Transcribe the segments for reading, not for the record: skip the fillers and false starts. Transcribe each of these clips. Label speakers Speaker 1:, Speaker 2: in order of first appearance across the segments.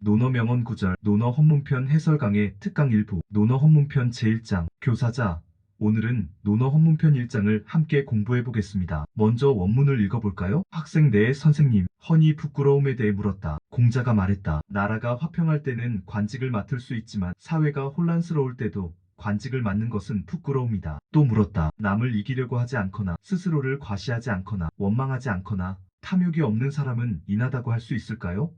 Speaker 1: 논어 명언 구절, 논어 헌문편 해설 강의 특강 일부, 논어 헌문편 제1장, 교사자. 오늘은 논어 헌문편 1장을 함께 공부해 보겠습니다. 먼저 원문을 읽어볼까요? 학생 네 선생님, 헌이 부끄러움에 대해 물었다. 공자가 말했다. 나라가 화평할 때는 관직을 맡을 수 있지만 사회가 혼란스러울 때도 관직을 맡는 것은 부끄러움이다. 또 물었다. 남을 이기려고 하지 않거나 스스로를 과시하지 않거나 원망하지 않거나 탐욕이 없는 사람은 인하다고 할 수 있을까요?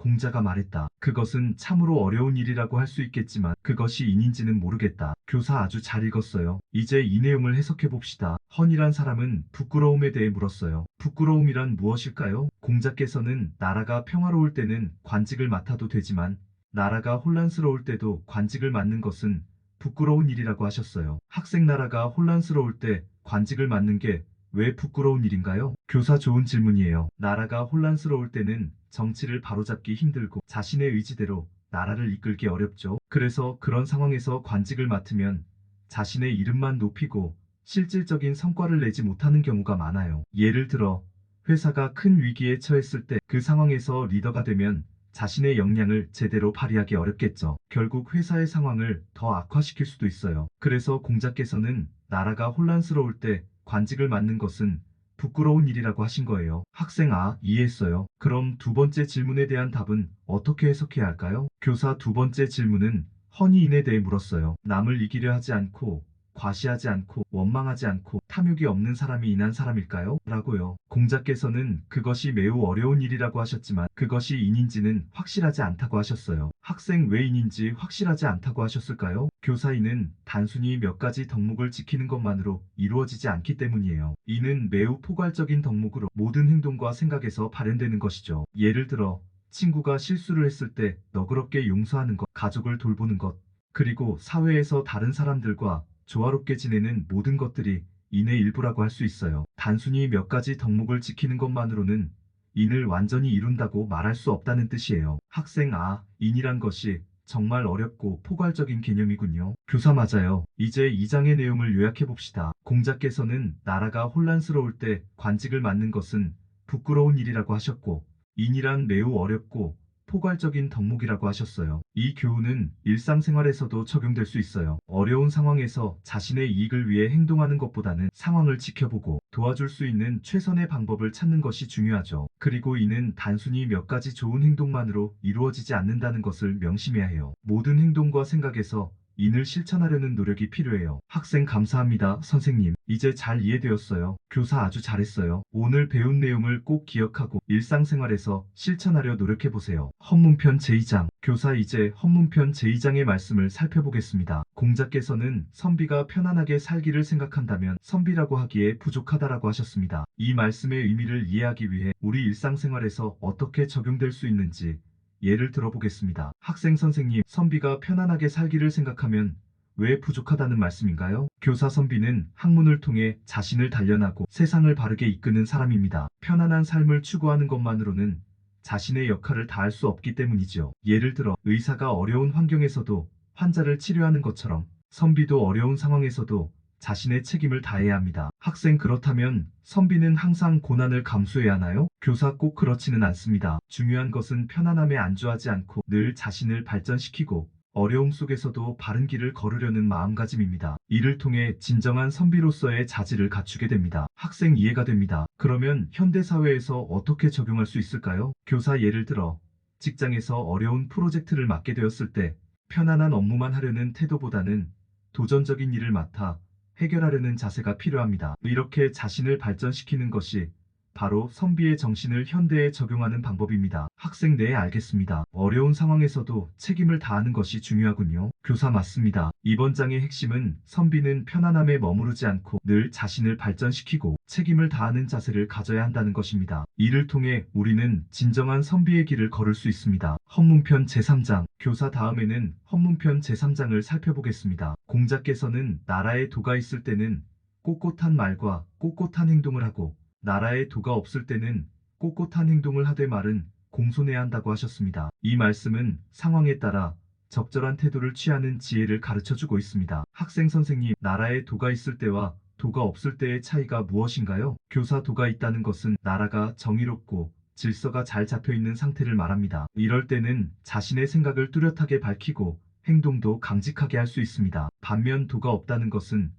Speaker 1: 공자가 말했다. 그것은 참으로 어려운 일이라고 할 수 있겠지만 그것이 인인지는 모르겠다. 교사 아주 잘 읽었어요. 이제 이 내용을 해석해 봅시다. 헌이란 사람은 부끄러움에 대해 물었어요. 부끄러움이란 무엇일까요? 공자께서는 나라가 평화로울 때는 관직을 맡아도 되지만 나라가 혼란스러울 때도 관직을 맡는 것은 부끄러운 일이라고 하셨어요. 학생 나라가 혼란스러울 때 관직을 맡는 게 왜 부끄러운 일인가요? 교사 좋은 질문이에요. 나라가 혼란스러울 때는 정치를 바로잡기 힘들고 자신의 의지대로 나라를 이끌기 어렵죠. 그래서 그런 상황에서 관직을 맡으면 자신의 이름만 높이고 실질적인 성과를 내지 못하는 경우가 많아요. 예를 들어 회사가 큰 위기에 처했을 때 그 상황에서 리더가 되면 자신의 역량을 제대로 발휘하기 어렵겠죠. 결국 회사의 상황을 더 악화시킬 수도 있어요. 그래서 공자께서는 나라가 혼란스러울 때 관직을 맡는 것은 부끄러운 일이라고 하신 거예요. 학생 이해했어요. 그럼 두 번째 질문에 대한 답은 어떻게 해석해야 할까요? 교사 두 번째 질문은 헌이인에 대해 물었어요. 남을 이기려 하지 않고 과시하지 않고 원망하지 않고 탐욕이 없는 사람이 인한 사람일까요? 라고요. 공자께서는 그것이 매우 어려운 일이라고 하셨지만 그것이 인인지는 확실하지 않다고 하셨어요. 학생 왜 인인지 확실하지 않다고 하셨을까요? 교사인은 단순히 몇 가지 덕목을 지키는 것만으로 이루어지지 않기 때문이에요. 이는 매우 포괄적인 덕목으로 모든 행동과 생각에서 발현되는 것이죠. 예를 들어 친구가 실수를 했을 때 너그럽게 용서하는 것, 가족을 돌보는 것, 그리고 사회에서 다른 사람들과 조화롭게 지내는 모든 것들이 인의 일부라고 할 수 있어요. 단순히 몇 가지 덕목을 지키는 것만으로는 인을 완전히 이룬다고 말할 수 없다는 뜻이에요. 학생 인이란 것이 정말 어렵고 포괄적인 개념이군요. 교사 맞아요. 이제 2장의 내용을 요약해 봅시다. 공자께서는 나라가 혼란스러울 때 관직을 맡는 것은 부끄러운 일이라고 하셨고 인이란 매우 어렵고 포괄적인 덕목이라고 하셨어요. 이 교훈은 일상생활에서도 적용될 수 있어요. 어려운 상황에서 자신의 이익을 위해 행동하는 것보다는 상황을 지켜보고 도와줄 수 있는 최선의 방법을 찾는 것이 중요하죠. 그리고 이는 단순히 몇 가지 좋은 행동만으로 이루어지지 않는다는 것을 명심해야 해요. 모든 행동과 생각에서 인을 실천하려는 노력이 필요해요. 학생 감사합니다, 선생님. 이제 잘 이해되었어요. 교사 아주 잘했어요. 오늘 배운 내용을 꼭 기억하고 일상생활에서 실천하려 노력해보세요. 헌문편 제2장. 교사 이제 헌문편 제2장의 말씀을 살펴보겠습니다. 공자께서는 선비가 편안하게 살기를 생각한다면 선비라고 하기에 부족하다라고 하셨습니다. 이 말씀의 의미를 이해하기 위해 우리 일상생활에서 어떻게 적용될 수 있는지 예를 들어보겠습니다. 학생 선생님, 선비가 편안하게 살기를 생각하면 왜 부족하다는 말씀인가요? 교사 선비는 학문을 통해 자신을 단련하고 세상을 바르게 이끄는 사람입니다. 편안한 삶을 추구하는 것만으로는 자신의 역할을 다할 수 없기 때문이죠. 예를 들어 의사가 어려운 환경에서도 환자를 치료하는 것처럼 선비도 어려운 상황에서도 자신의 책임을 다해야 합니다. 학생 그렇다면 선비는 항상 고난을 감수해야 하나요? 교사 꼭 그렇지는 않습니다. 중요한 것은 편안함에 안주하지 않고 늘 자신을 발전시키고 어려움 속에서도 바른 길을 걸으려는 마음가짐입니다. 이를 통해 진정한 선비로서의 자질을 갖추게 됩니다. 학생 이해가 됩니다. 그러면 현대사회에서 어떻게 적용할 수 있을까요? 교사 예를 들어 직장에서 어려운 프로젝트를 맡게 되었을 때 편안한 업무만 하려는 태도보다는 도전적인 일을 맡아 해결하려는 자세가 필요합니다. 이렇게 자신을 발전시키는 것이 바로 선비의 정신을 현대에 적용하는 방법입니다. 학생 네 알겠습니다. 어려운 상황에서도 책임을 다하는 것이 중요하군요. 교사 맞습니다. 이번 장의 핵심은 선비는 편안함에 머무르지 않고 늘 자신을 발전시키고 책임을 다하는 자세를 가져야 한다는 것입니다. 이를 통해 우리는 진정한 선비의 길을 걸을 수 있습니다. 헌문편 제3장. 교사 다음에는 헌문편 제3장을 살펴보겠습니다. 공자께서는 나라에 도가 있을 때는 꼿꼿한 말과 꼿꼿한 행동을 하고 나라에 도가 없을 때는 꼿꼿한 행동을 하되 말은 공손해야 한다고 하셨습니다. 이 말씀은 상황에 따라 적절한 태도를 취하는 지혜를 가르쳐주고 있습니다. 학생 선생님, 나라에 도가 있을 때와 도가 없을 때의 차이가 무엇인가요? 교사 도가 있다는 것은 나라가 정의롭고 질서가 잘 잡혀 있는 상태를 말합니다. 이럴 때는 자신의 생각을 뚜렷하게 밝히고 행동도 강직하게 할 수 있습니다. 반면 도가 없다는 것은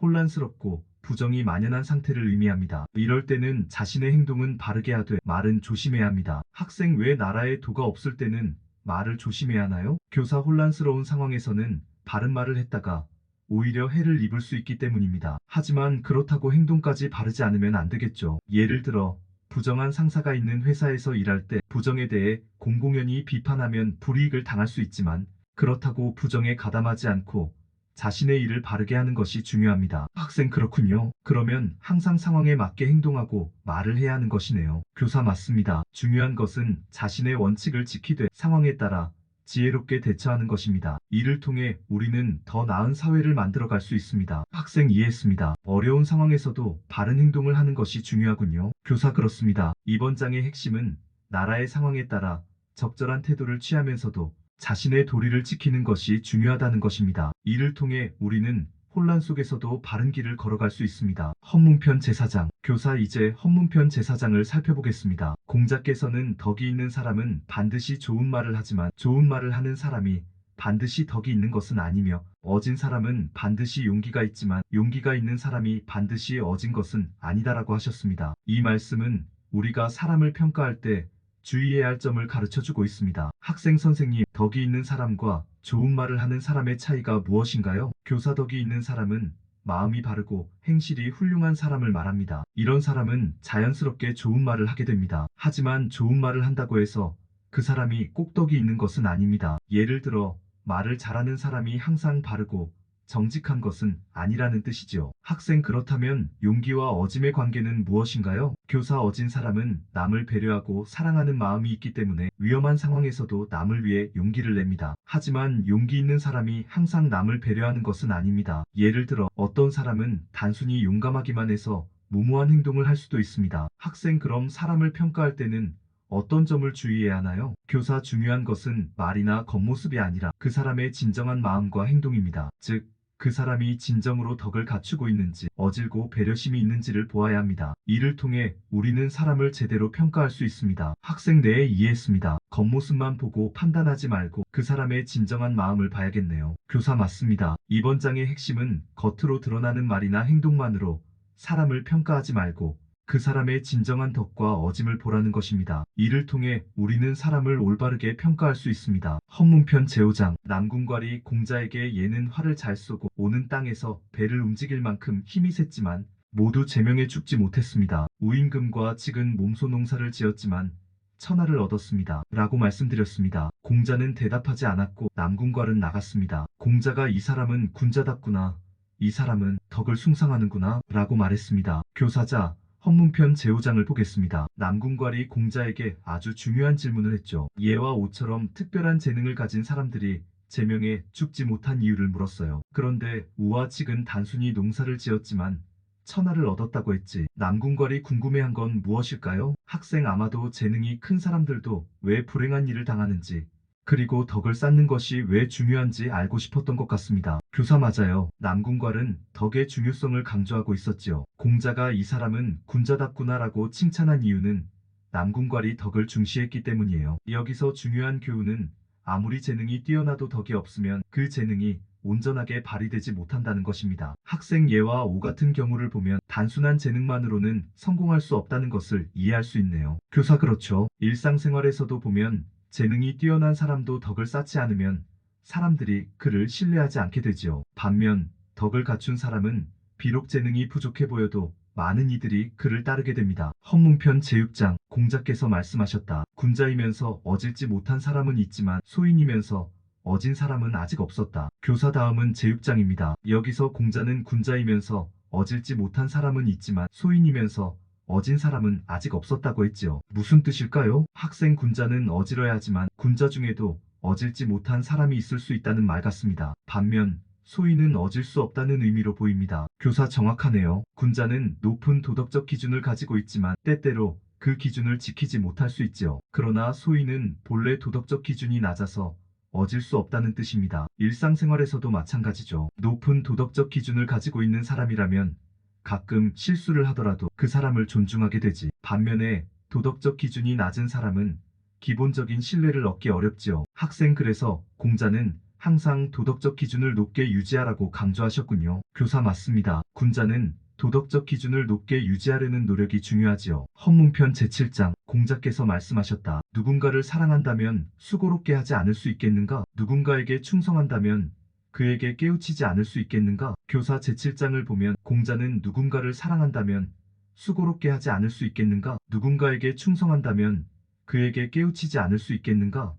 Speaker 1: 혼란스럽고 부정이 만연한 상태를 의미합니다. 이럴 때는 자신의 행동은 바르게 하되 말은 조심해야 합니다. 학생, 왜 나라에 도가 없을 때는 말을 조심해야 하나요? 교사, 혼란스러운 상황에서는 바른 말을 했다가 오히려 해를 입을 수 있기 때문입니다. 하지만 그렇다고 행동까지 바르지 않으면 안 되겠죠. 예를 들어 부정한 상사가 있는 회사에서 일할 때 부정에 대해 공공연히 비판하면 불이익을 당할 수 있지만, 그렇다고 부정에 가담하지 않고 자신의 일을 바르게 하는 것이 중요합니다. 학생, 그렇군요. 그러면 항상 상황에 맞게 행동하고 말을 해야 하는 것이네요. 교사, 맞습니다. 중요한 것은 자신의 원칙을 지키되 상황에 따라 지혜롭게 대처하는 것입니다. 이를 통해 우리는 더 나은 사회를 만들어갈 수 있습니다. 학생, 이해했습니다. 어려운 상황에서도 바른 행동을 하는 것이 중요하군요. 교사, 그렇습니다. 이번 장의 핵심은 나라의 상황에 따라 적절한 태도를 취하면서도 자신의 도리를 지키는 것이 중요하다는 것입니다. 이를 통해 우리는 혼란 속에서도 바른 길을 걸어갈 수 있습니다. 헌문편 제사장. 교사, 이제 헌문편 제사장을 살펴보겠습니다. 공자께서는 덕이 있는 사람은 반드시 좋은 말을 하지만 좋은 말을 하는 사람이 반드시 덕이 있는 것은 아니며, 어진 사람은 반드시 용기가 있지만 용기가 있는 사람이 반드시 어진 것은 아니다라고 하셨습니다. 이 말씀은 우리가 사람을 평가할 때 주의해야 할 점을 가르쳐주고 있습니다. 학생, 선생님, 덕이 있는 사람과 좋은 말을 하는 사람의 차이가 무엇인가요? 교사, 덕이 있는 사람은 마음이 바르고 행실이 훌륭한 사람을 말합니다. 이런 사람은 자연스럽게 좋은 말을 하게 됩니다. 하지만 좋은 말을 한다고 해서 그 사람이 꼭 덕이 있는 것은 아닙니다. 예를 들어 말을 잘하는 사람이 항상 바르고 정직한 것은 아니라는 뜻이죠. 학생, 그렇다면 용기와 어짐의 관계는 무엇인가요? 교사, 어진 사람은 남을 배려하고 사랑하는 마음이 있기 때문에 위험한 상황에서도 남을 위해 용기를 냅니다. 하지만 용기 있는 사람이 항상 남을 배려하는 것은 아닙니다. 예를 들어 어떤 사람은 단순히 용감하기만 해서 무모한 행동을 할 수도 있습니다. 학생, 그럼 사람을 평가할 때는 어떤 점을 주의해야 하나요? 교사, 중요한 것은 말이나 겉모습이 아니라 그 사람의 진정한 마음과 행동입니다. 즉, 그 사람이 진정으로 덕을 갖추고 있는지, 어질고 배려심이 있는지를 보아야 합니다. 이를 통해 우리는 사람을 제대로 평가할 수 있습니다. 학생, 네, 이해했습니다. 겉모습만 보고 판단하지 말고 그 사람의 진정한 마음을 봐야겠네요. 교사, 맞습니다. 이번 장의 핵심은 겉으로 드러나는 말이나 행동만으로 사람을 평가하지 말고 그 사람의 진정한 덕과 어짐을 보라는 것입니다. 이를 통해 우리는 사람을 올바르게 평가할 수 있습니다. 헌문편 제5장. 남궁궐이 공자에게, 얘는 활을 잘 쏘고 오는 땅에서 배를 움직일 만큼 힘이 셌지만 모두 제명에 죽지 못했습니다. 우임금과 찍은 몸소 농사를 지었지만 천하를 얻었습니다. 라고 말씀드렸습니다. 공자는 대답하지 않았고 남궁궐은 나갔습니다. 공자가, 이 사람은 군자답구나, 이 사람은 덕을 숭상하는구나 라고 말했습니다. 교사자, 헌문편 제5장을 보겠습니다. 남궁궐이 공자에게 아주 중요한 질문을 했죠. 예와 오처럼 특별한 재능을 가진 사람들이 제명에 죽지 못한 이유를 물었어요. 그런데 우와 칙은 단순히 농사를 지었지만 천하를 얻었다고 했지. 남궁궐이 궁금해한 건 무엇일까요? 학생, 아마도 재능이 큰 사람들도 왜 불행한 일을 당하는지, 그리고 덕을 쌓는 것이 왜 중요한지 알고 싶었던 것 같습니다. 교사, 맞아요. 남궁궐은 덕의 중요성을 강조하고 있었지요. 공자가 이 사람은 군자답구나라고 칭찬한 이유는 남궁궐이 덕을 중시했기 때문이에요. 여기서 중요한 교훈은 아무리 재능이 뛰어나도 덕이 없으면 그 재능이 온전하게 발휘되지 못한다는 것입니다. 학생, 예와 오 같은 경우를 보면 단순한 재능만으로는 성공할 수 없다는 것을 이해할 수 있네요. 교사, 그렇죠. 일상생활에서도 보면 재능이 뛰어난 사람도 덕을 쌓지 않으면 사람들이 그를 신뢰하지 않게 되지요. 반면 덕을 갖춘 사람은 비록 재능이 부족해 보여도 많은 이들이 그를 따르게 됩니다. 헌문편 제6장. 공자께서 말씀하셨다. 군자이면서 어질지 못한 사람은 있지만 소인이면서 어진 사람은 아직 없었다. 교사, 다음은 제6장입니다. 여기서 공자는 군자이면서 어질지 못한 사람은 있지만 소인이면서 어진 사람은 아직 없었다고 했지요. 무슨 뜻일까요? 학생, 군자는 어질어야 하지만 군자 중에도 어질지 못한 사람이 있을 수 있다는 말 같습니다. 반면 소인은 어질 수 없다는 의미로 보입니다. 교사, 정확하네요. 군자는 높은 도덕적 기준을 가지고 있지만 때때로 그 기준을 지키지 못할 수 있지요. 그러나 소인은 본래 도덕적 기준이 낮아서 어질 수 없다는 뜻입니다. 일상생활에서도 마찬가지죠. 높은 도덕적 기준을 가지고 있는 사람이라면 가끔 실수를 하더라도 그 사람을 존중하게 되지. 반면에 도덕적 기준이 낮은 사람은 기본적인 신뢰를 얻기 어렵지요. 학생 그래서 공자는 항상 도덕적 기준을 높게 유지하라고 강조하셨군요. 교사 맞습니다. 군자는 도덕적 기준을 높게 유지하려는 노력이 중요하지요. 헌문편 제7장 공자께서 말씀하셨다. 누군가를 사랑한다면 수고롭게 하지 않을 수 있겠는가? 누군가에게 충성한다면 그에게 깨우치지 않을 수 있겠는가? 교사 제7장을 보면 공자는 누군가를 사랑한다면 수고롭게 하지 않을 수 있겠는가? 누군가에게 충성한다면 그에게 깨우치지 않을 수 있겠는가?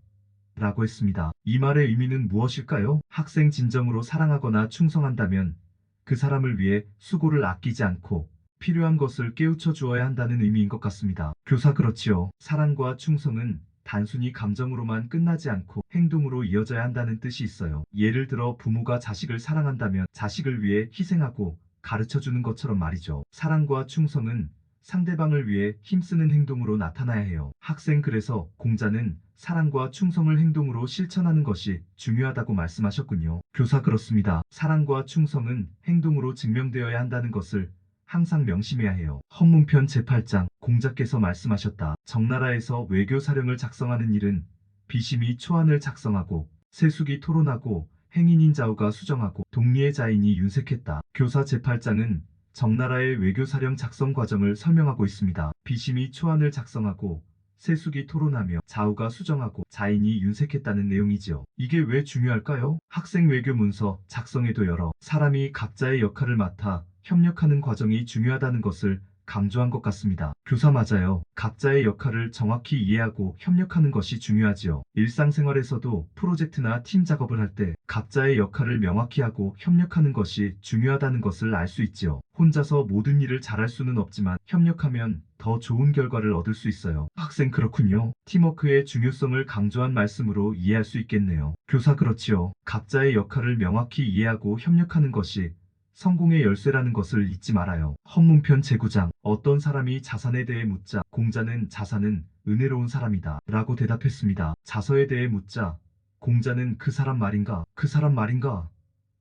Speaker 1: 라고 했습니다. 이 말의 의미는 무엇일까요? 학생 진정으로 사랑하거나 충성한다면 그 사람을 위해 수고를 아끼지 않고 필요한 것을 깨우쳐 주어야 한다는 의미인 것 같습니다. 교사 그렇지요. 사랑과 충성은 단순히 감정으로만 끝나지 않고 행동으로 이어져야 한다는 뜻이 있어요. 예를 들어 부모가 자식을 사랑한다면 자식을 위해 희생하고 가르쳐 주는 것처럼 말이죠. 사랑과 충성은 상대방을 위해 힘쓰는 행동으로 나타나야 해요. 학생 그래서 공자는 사랑과 충성을 행동으로 실천하는 것이 중요하다고 말씀하셨군요. 교사 그렇습니다. 사랑과 충성은 행동으로 증명되어야 한다는 것을 항상 명심해야 해요. 헌문편 제8장 공자께서 말씀하셨다. 정나라에서 외교사령을 작성하는 일은 비심이 초안을 작성하고 세숙이 토론하고 행인인 자우가 수정하고 독리의 자인이 윤색했다. 교사 제8장은 정나라의 외교사령 작성 과정을 설명하고 있습니다. 비심이 초안을 작성하고 세숙이 토론하며 자우가 수정하고 자인이 윤색했다는 내용이지요. 이게 왜 중요할까요? 학생 외교 문서 작성에도 여러 사람이 각자의 역할을 맡아 협력하는 과정이 중요하다는 것을 강조한 것 같습니다. 교사 맞아요. 각자의 역할을 정확히 이해하고 협력하는 것이 중요하지요. 일상생활에서도 프로젝트나 팀 작업을 할 때 각자의 역할을 명확히 하고 협력하는 것이 중요하다는 것을 알 수 있지요. 혼자서 모든 일을 잘할 수는 없지만 협력하면 더 좋은 결과를 얻을 수 있어요. 학생 그렇군요. 팀워크의 중요성을 강조한 말씀으로 이해할 수 있겠네요. 교사 그렇지요. 각자의 역할을 명확히 이해하고 협력하는 것이 성공의 열쇠라는 것을 잊지 말아요. 헌문편 제9장 어떤 사람이 자산에 대해 묻자 공자는 자산은 은혜로운 사람이다 라고 대답했습니다. 자서에 대해 묻자 공자는 그 사람 말인가 그 사람 말인가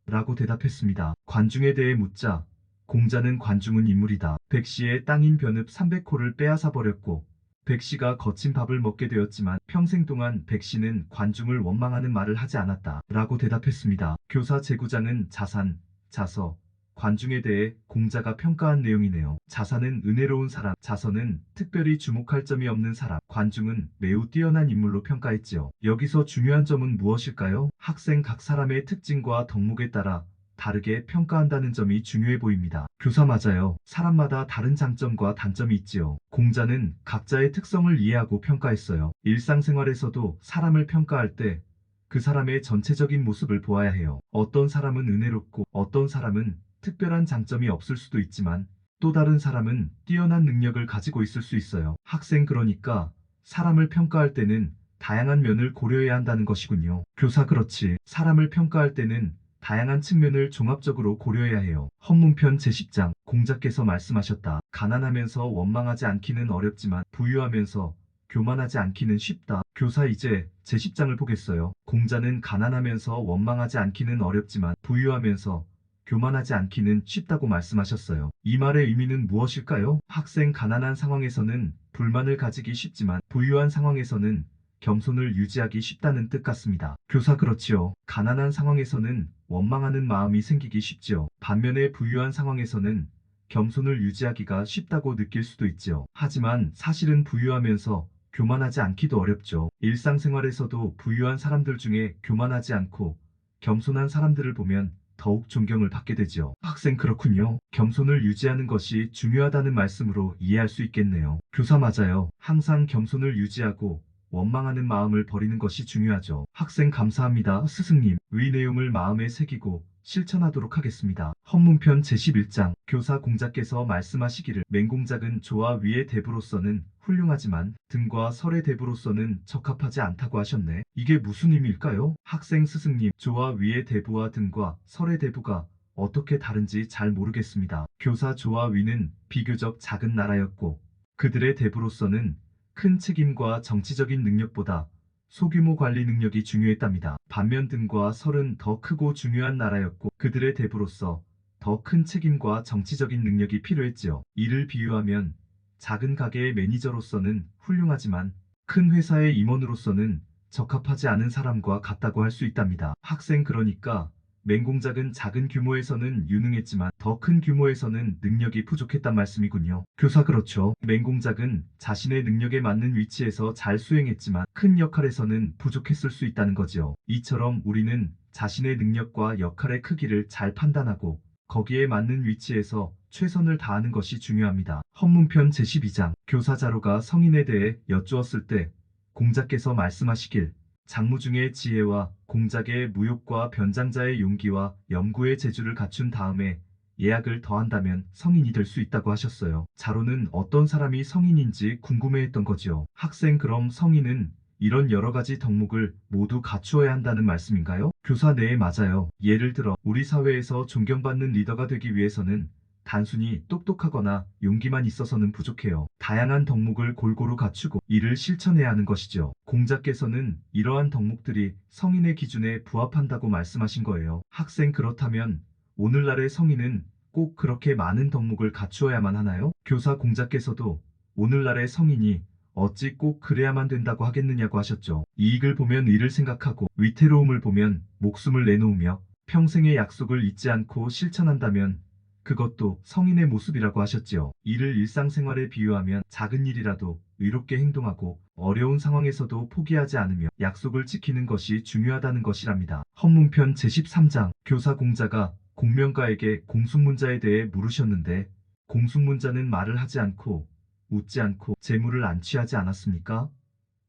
Speaker 1: 라고 대답했습니다. 관중에 대해 묻자 공자는 관중은 인물이다. 백씨의 땅인 변읍 300호를 빼앗아 버렸고 백씨가 거친 밥을 먹게 되었지만 평생 동안 백씨는 관중을 원망하는 말을 하지 않았다 라고 대답했습니다. 교사 제9장은 자산, 자서, 관중에 대해 공자가 평가한 내용이네요. 자산은 은혜로운 사람, 자서는 특별히 주목할 점이 없는 사람, 관중은 매우 뛰어난 인물로 평가했지요. 여기서 중요한 점은 무엇일까요? 학생 각 사람의 특징과 덕목에 따라 다르게 평가한다는 점이 중요해 보입니다. 교사 맞아요. 사람마다 다른 장점과 단점이 있지요. 공자는 각자의 특성을 이해하고 평가했어요. 일상생활에서도 사람을 평가할 때 그 사람의 전체적인 모습을 보아야 해요. 어떤 사람은 은혜롭고 어떤 사람은 특별한 장점이 없을 수도 있지만 또 다른 사람은 뛰어난 능력을 가지고 있을 수 있어요. 학생 그러니까 사람을 평가할 때는 다양한 면을 고려해야 한다는 것이군요. 교사 그렇지. 사람을 평가할 때는 다양한 측면을 종합적으로 고려해야 해요. 헌문편 제10장 공자께서 말씀하셨다. 가난하면서 원망하지 않기는 어렵지만 부유하면서 교만하지 않기는 쉽다. 교사 이제 제10장을 보겠어요. 공자는 가난하면서 원망하지 않기는 어렵지만 부유하면서 교만하지 않기는 쉽다고 말씀하셨어요. 이 말의 의미는 무엇일까요? 학생 가난한 상황에서는 불만을 가지기 쉽지만 부유한 상황에서는 겸손을 유지하기 쉽다는 뜻 같습니다. 교사 그렇지요. 가난한 상황에서는 원망하는 마음이 생기기 쉽지요. 반면에 부유한 상황에서는 겸손을 유지하기가 쉽다고 느낄 수도 있지요. 하지만 사실은 부유하면서 교만하지 않기도 어렵죠. 일상생활에서도 부유한 사람들 중에 교만하지 않고 겸손한 사람들을 보면 더욱 존경을 받게 되지요. 학생 그렇군요. 겸손을 유지하는 것이 중요하다는 말씀으로 이해할 수 있겠네요. 교사 맞아요. 항상 겸손을 유지하고 원망하는 마음을 버리는 것이 중요하죠. 학생 감사합니다. 스승님, 의 내용을 마음에 새기고 실천하도록 하겠습니다. 헌문편 제11장 교사 공자께서 말씀하시기를 맹공작은 조와 위의 대부로서는 훌륭하지만 등과 설의 대부로서는 적합하지 않다고 하셨네. 이게 무슨 의미일까요? 학생 스승님, 조와 위의 대부와 등과 설의 대부가 어떻게 다른지 잘 모르겠습니다. 교사 조와 위는 비교적 작은 나라였고 그들의 대부로서는 큰 책임과 정치적인 능력보다 소규모 관리 능력이 중요했답니다. 반면 등과 설은 더 크고 중요한 나라였고 그들의 대부로서 더 큰 책임과 정치적인 능력이 필요했지요. 이를 비유하면 작은 가게의 매니저로서는 훌륭하지만 큰 회사의 임원으로서는 적합하지 않은 사람과 같다고 할 수 있답니다. 학생 그러니까 맹공작은 작은 규모에서는 유능했지만 더 큰 규모에서는 능력이 부족했단 말씀이군요. 교사 그렇죠. 맹공작은 자신의 능력에 맞는 위치에서 잘 수행했지만 큰 역할에서는 부족했을 수 있다는 거지요. 이처럼 우리는 자신의 능력과 역할의 크기를 잘 판단하고 거기에 맞는 위치에서 최선을 다하는 것이 중요합니다. 헌문편 제12장 교사자로가 성인에 대해 여쭈었을 때 공자께서 말씀하시길 장무중의 지혜와 공작의 무욕과 변장자의 용기와 염구의 재주를 갖춘 다음에 예약을 더한다면 성인이 될 수 있다고 하셨어요. 자로는 어떤 사람이 성인인지 궁금해했던 거지요. 학생 그럼 성인은 이런 여러 가지 덕목을 모두 갖추어야 한다는 말씀인가요? 교사 네 맞아요. 예를 들어 우리 사회에서 존경받는 리더가 되기 위해서는 단순히 똑똑하거나 용기만 있어서는 부족해요. 다양한 덕목을 골고루 갖추고 이를 실천해야 하는 것이죠. 공자께서는 이러한 덕목들이 성인의 기준에 부합한다고 말씀하신 거예요. 학생 그렇다면 오늘날의 성인은 꼭 그렇게 많은 덕목을 갖추어야만 하나요? 교사 공자께서도 오늘날의 성인이 어찌 꼭 그래야만 된다고 하겠느냐고 하셨죠. 이익을 보면 의를 생각하고 위태로움을 보면 목숨을 내놓으며 평생의 약속을 잊지 않고 실천한다면 그것도 성인의 모습이라고 하셨지요. 이를 일상생활에 비유하면 작은 일이라도 의롭게 행동하고 어려운 상황에서도 포기하지 않으며 약속을 지키는 것이 중요하다는 것이랍니다. 헌문편 제13장 교사 공자가 공명가에게 공숙문자에 대해 물으셨는데 공숙문자는 말을 하지 않고 웃지 않고 재물을 안 취하지 않았습니까?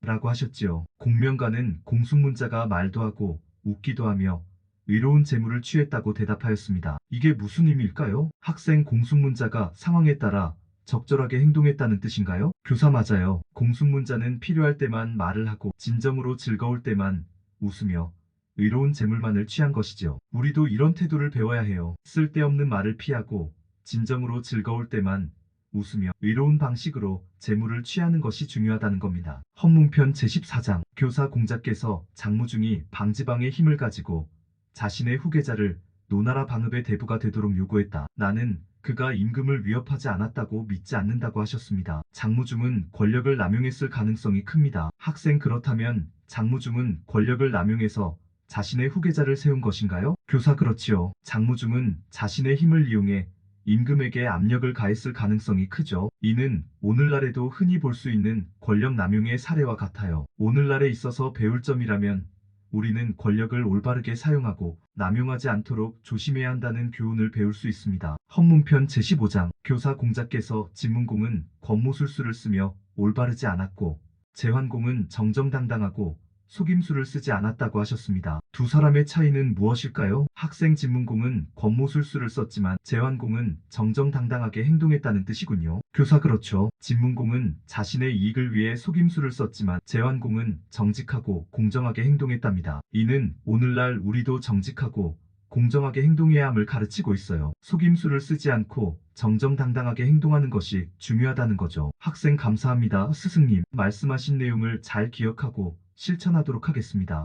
Speaker 1: 라고 하셨지요. 공명가는 공숙문자가 말도 하고 웃기도 하며 의로운 재물을 취했다고 대답하였습니다. 이게 무슨 의미일까요? 학생 공숙문자가 상황에 따라 적절하게 행동했다는 뜻인가요? 교사 맞아요. 공숙문자는 필요할 때만 말을 하고 진정으로 즐거울 때만 웃으며 의로운 재물만을 취한 것이죠. 우리도 이런 태도를 배워야 해요. 쓸데없는 말을 피하고 진정으로 즐거울 때만 웃으며 의로운 방식으로 재물을 취하는 것이 중요하다는 겁니다. 헌문편 제14장 교사 공자께서 장무중이 방지방의 힘을 가지고 자신의 후계자를 노나라 방읍의 대부가 되도록 요구했다. 나는 그가 임금을 위협하지 않았다고 믿지 않는다고 하셨습니다. 장무중은 권력을 남용했을 가능성이 큽니다. 학생 그렇다면 장무중은 권력을 남용해서 자신의 후계자를 세운 것인가요? 교사 그렇지요. 장무중은 자신의 힘을 이용해 임금에게 압력을 가했을 가능성이 크죠. 이는 오늘날에도 흔히 볼 수 있는 권력 남용의 사례와 같아요. 오늘날에 있어서 배울 점이라면 우리는 권력을 올바르게 사용하고 남용하지 않도록 조심해야 한다는 교훈을 배울 수 있습니다. 헌문편 제15장 교사 공자께서 진문공은 권모술수를 쓰며 올바르지 않았고 제환공은 정정당당하고 속임수를 쓰지 않았다고 하셨습니다. 두 사람의 차이는 무엇일까요? 학생 진문공은 권모술수를 썼지만 제환공은 정정당당하게 행동했다는 뜻이군요. 교사 그렇죠. 진문공은 자신의 이익을 위해 속임수를 썼지만 제환공은 정직하고 공정하게 행동했답니다. 이는 오늘날 우리도 정직하고 공정하게 행동해야 함을 가르치고 있어요. 속임수를 쓰지 않고 정정당당하게 행동하는 것이 중요하다는 거죠. 학생 감사합니다. 스승님, 말씀하신 내용을 잘 기억하고 실천하도록 하겠습니다.